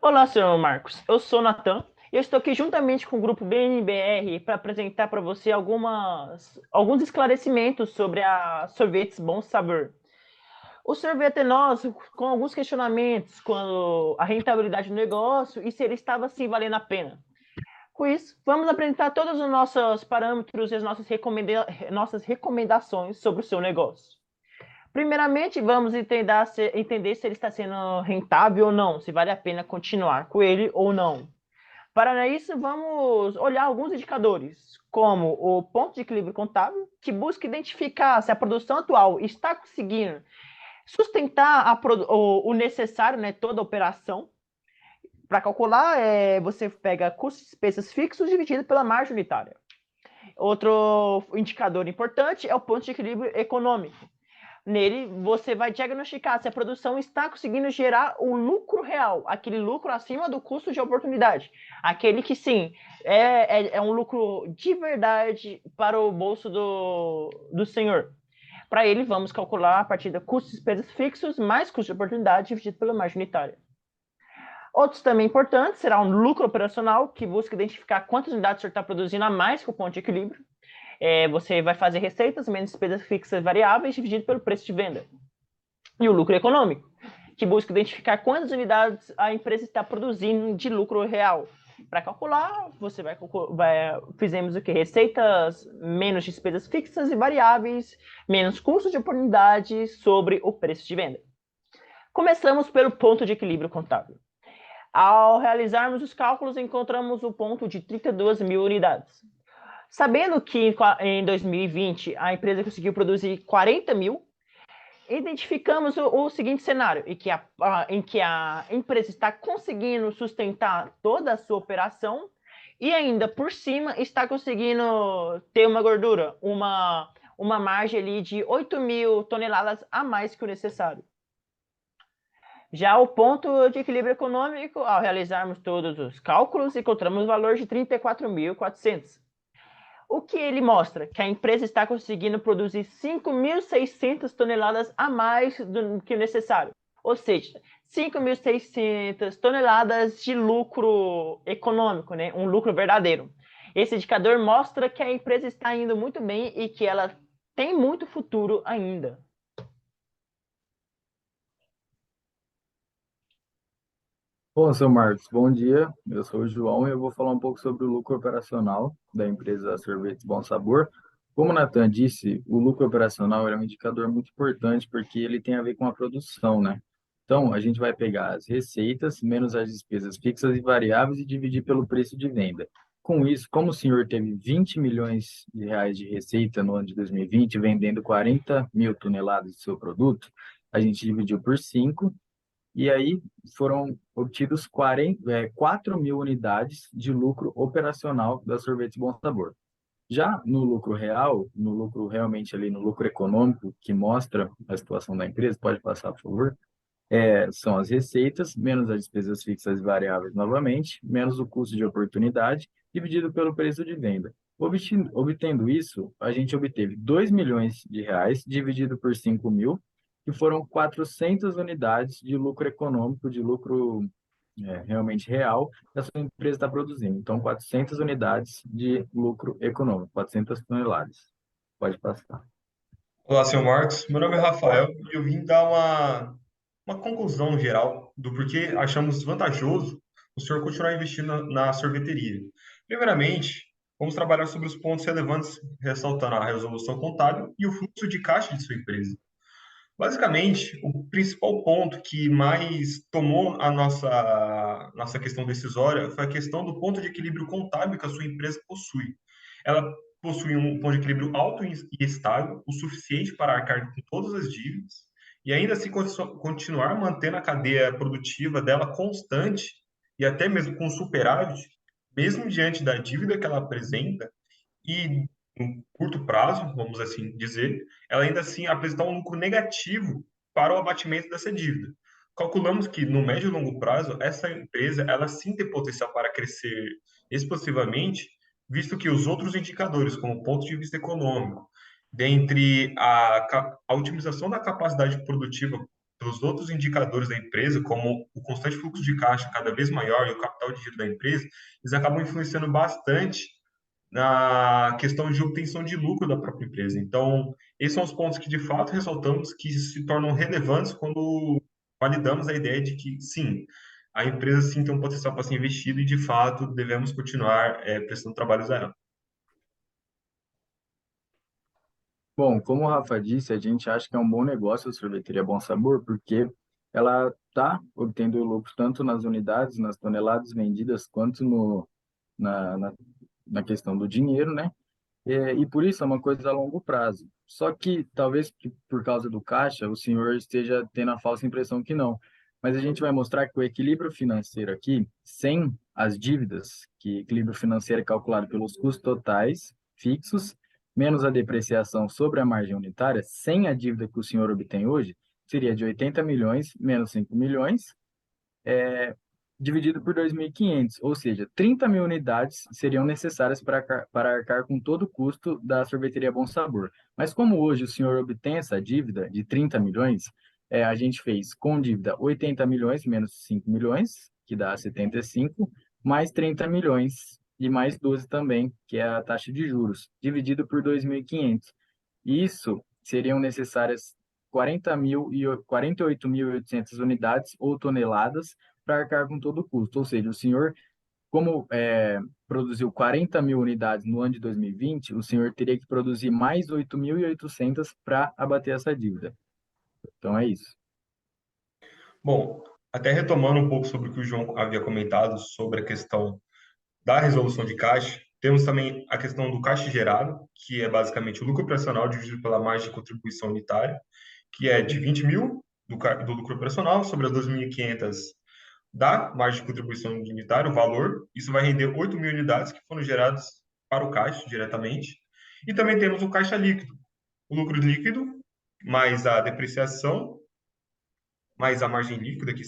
Olá, senhor Marcos. Eu sou o Natan e eu estou aqui juntamente com o grupo BNBR para apresentar para você alguns esclarecimentos sobre a Sorvetes Bom Sabor. O sorvete é nosso com alguns questionamentos quando a rentabilidade do negócio e se ele estava assim valendo a pena. Com isso, vamos apresentar todos os nossos parâmetros e as nossas recomendações sobre o seu negócio. Primeiramente, vamos entender se ele está sendo rentável ou não, se vale a pena continuar com ele ou não. Para isso, vamos olhar alguns indicadores, como o ponto de equilíbrio contábil, que busca identificar se a produção atual está conseguindo sustentar o necessário, né, toda a operação. Para calcular, você pega custos e despesas fixos dividido pela margem unitária. Outro indicador importante é o ponto de equilíbrio econômico. Nele, você vai diagnosticar se a produção está conseguindo gerar o lucro real, aquele lucro acima do custo de oportunidade. Aquele que, sim, é um lucro de verdade para o bolso do senhor. Para ele, vamos calcular a partir de custos e despesas fixos mais custo de oportunidade dividido pela margem unitária. Outros também importantes será um lucro operacional, que busca identificar quantas unidades o senhor está produzindo a mais que o ponto de equilíbrio. Você vai fazer receitas menos despesas fixas variáveis dividido pelo preço de venda. E o lucro econômico, que busca identificar quantas unidades a empresa está produzindo de lucro real. Para calcular, fizemos o que? Receitas menos despesas fixas e variáveis, menos custo de oportunidade sobre o preço de venda. Começamos pelo ponto de equilíbrio contábil. Ao realizarmos os cálculos, encontramos o ponto de 32 mil unidades. Sabendo que em 2020 a empresa conseguiu produzir 40 mil, identificamos o seguinte cenário, em que a empresa está conseguindo sustentar toda a sua operação e ainda por cima está conseguindo ter uma gordura, uma margem ali de 8 mil toneladas a mais que o necessário. Já o ponto de equilíbrio econômico, ao realizarmos todos os cálculos, encontramos o valor de 34.400. O que ele mostra? Que a empresa está conseguindo produzir 5.600 toneladas a mais do que o necessário. Ou seja, 5.600 toneladas de lucro econômico, né? Um lucro verdadeiro. Esse indicador mostra que a empresa está indo muito bem e que ela tem muito futuro ainda. Bom, seu Marcos, bom dia. Eu sou o João e eu vou falar um pouco sobre o lucro operacional da empresa Sorvetes Bom Sabor. Como o Natan disse, o lucro operacional é um indicador muito importante porque ele tem a ver com a produção, né? Então, a gente vai pegar as receitas menos as despesas fixas e variáveis e dividir pelo preço de venda. Com isso, como o senhor teve 20 milhões de reais de receita no ano de 2020, vendendo 40 mil toneladas de seu produto, a gente dividiu por 5 e aí foram obtidos 4 mil unidades de lucro operacional da Sorvetes Bom Sabor. Já no lucro real, no lucro realmente ali no lucro econômico, que mostra a situação da empresa, pode passar, por favor, são as receitas, menos as despesas fixas e variáveis novamente, menos o custo de oportunidade, dividido pelo preço de venda. Obtendo isso, a gente obteve 2 milhões de reais, dividido por 5 mil, que foram 400 unidades de lucro econômico, de lucro realmente real, que a sua empresa está produzindo. Então, 400 unidades de lucro econômico, 400 toneladas. Pode passar. Olá, senhor Marcos. Meu nome é Rafael e eu vim dar uma conclusão geral do porquê achamos vantajoso o senhor continuar investindo na sorveteria. Primeiramente, vamos trabalhar sobre os pontos relevantes, ressaltando a resolução contábil e o fluxo de caixa de sua empresa. Basicamente, o principal ponto que mais tomou a nossa questão decisória foi a questão do ponto de equilíbrio contábil que a sua empresa possui. Ela possui um ponto de equilíbrio alto e estável, o suficiente para arcar com todas as dívidas, e ainda assim continuar mantendo a cadeia produtiva dela constante e até mesmo com superávit, mesmo diante da dívida que ela apresenta, e no curto prazo, vamos assim dizer, ela ainda assim apresentar um lucro negativo para o abatimento dessa dívida. Calculamos que no médio e longo prazo, essa empresa ela sim tem potencial para crescer expansivamente, visto que os outros indicadores, como ponto de vista econômico, dentre a otimização da capacidade produtiva pelos outros indicadores da empresa, como o constante fluxo de caixa cada vez maior e o capital de giro da empresa, eles acabam influenciando bastante na questão de obtenção de lucro da própria empresa. Então, esses são os pontos que de fato ressaltamos que se tornam relevantes quando validamos a ideia de que, sim, a empresa sim tem um potencial para ser investido e de fato devemos continuar prestando trabalhos a ela. Bom, como o Rafa disse, a gente acha que é um bom negócio a sorveteria Bom Sabor, porque ela está obtendo lucro tanto nas unidades, nas toneladas vendidas, quanto na, na, na questão do dinheiro, né? E por isso é uma coisa a longo prazo. Só que talvez por causa do caixa, o senhor esteja tendo a falsa impressão que não. Mas a gente vai mostrar que o equilíbrio financeiro aqui, sem as dívidas, que equilíbrio financeiro é calculado pelos custos totais fixos, menos a depreciação sobre a margem unitária, sem a dívida que o senhor obtém hoje, seria de 80 milhões menos 5 milhões, dividido por 2.500, ou seja, 30 mil unidades seriam necessárias para arcar com todo o custo da sorveteria Bom Sabor. Mas como hoje o senhor obtém essa dívida de 30 milhões, a gente fez com dívida 80 milhões menos 5 milhões, que dá 75, mais 30 milhões e mais 12 também, que é a taxa de juros, dividido por 2.500. Isso seriam necessárias 48.800 unidades ou toneladas para arcar com todo o custo. Ou seja, o senhor, como produziu 40 mil unidades no ano de 2020, o senhor teria que produzir mais 8.800 para abater essa dívida. Então é isso. Bom, até retomando um pouco sobre o que o João havia comentado sobre a questão da resolução de caixa, temos também a questão do caixa gerado, que é basicamente o lucro operacional dividido pela margem de contribuição unitária, que é de 20 mil do lucro operacional sobre as 2.500 da margem de contribuição unitária, o valor. Isso vai render 8 mil unidades que foram geradas para o caixa diretamente. E também temos o caixa líquido, o lucro líquido mais a depreciação, mais a margem líquida, que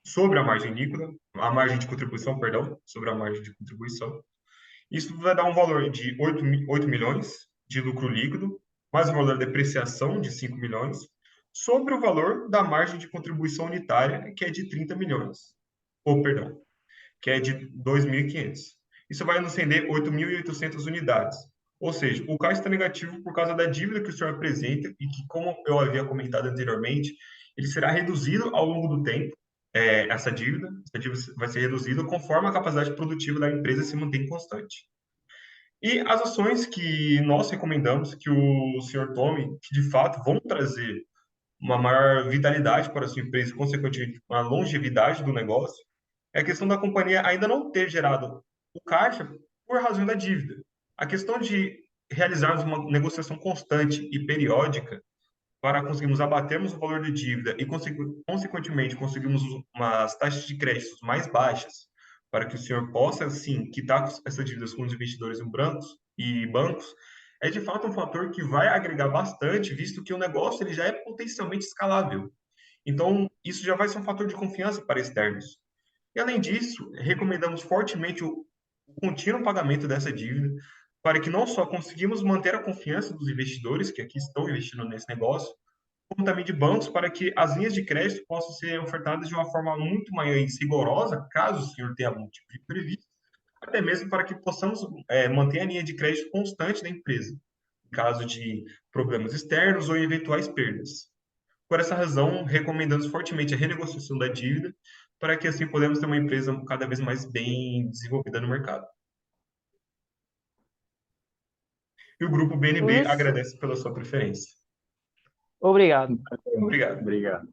sobre a margem líquida, a margem de contribuição, perdão, sobre a margem de contribuição. Isso vai dar um valor de 8 milhões de lucro líquido, mais o valor de depreciação de 5 milhões, sobre o valor da margem de contribuição unitária, que é de 30 milhões. Ou, perdão, que é de 2.500. Isso vai nos render 8.800 unidades. Ou seja, o caixa está negativo por causa da dívida que o senhor apresenta e que, como eu havia comentado anteriormente, ele será reduzido ao longo do tempo, essa dívida vai ser reduzida conforme a capacidade produtiva da empresa se mantém constante. E as ações que nós recomendamos que o senhor tome, que de fato vão trazer uma maior vitalidade para a sua empresa, consequentemente, uma longevidade do negócio, é a questão da companhia ainda não ter gerado o caixa por razão da dívida. A questão de realizarmos uma negociação constante e periódica para conseguirmos abatermos o valor de dívida e, consequentemente, conseguirmos umas taxas de créditos mais baixas para que o senhor possa, sim, quitar essas dívidas com os investidores em brancos e bancos, é de fato um fator que vai agregar bastante, visto que o negócio ele já é potencialmente escalável. Então, isso já vai ser um fator de confiança para externos. E, além disso, recomendamos fortemente o contínuo pagamento dessa dívida, para que não só conseguimos manter a confiança dos investidores que aqui estão investindo nesse negócio, como também de bancos, para que as linhas de crédito possam ser ofertadas de uma forma muito mais rigorosa, caso o senhor tenha algum tipo de previsto, até mesmo para que possamos manter a linha de crédito constante da empresa, em caso de problemas externos ou eventuais perdas. Por essa razão, recomendamos fortemente a renegociação da dívida, para que assim podemos ter uma empresa cada vez mais bem desenvolvida no mercado. E o grupo Com BNB isso, agradece pela sua preferência. obrigado. Obrigado. Obrigado.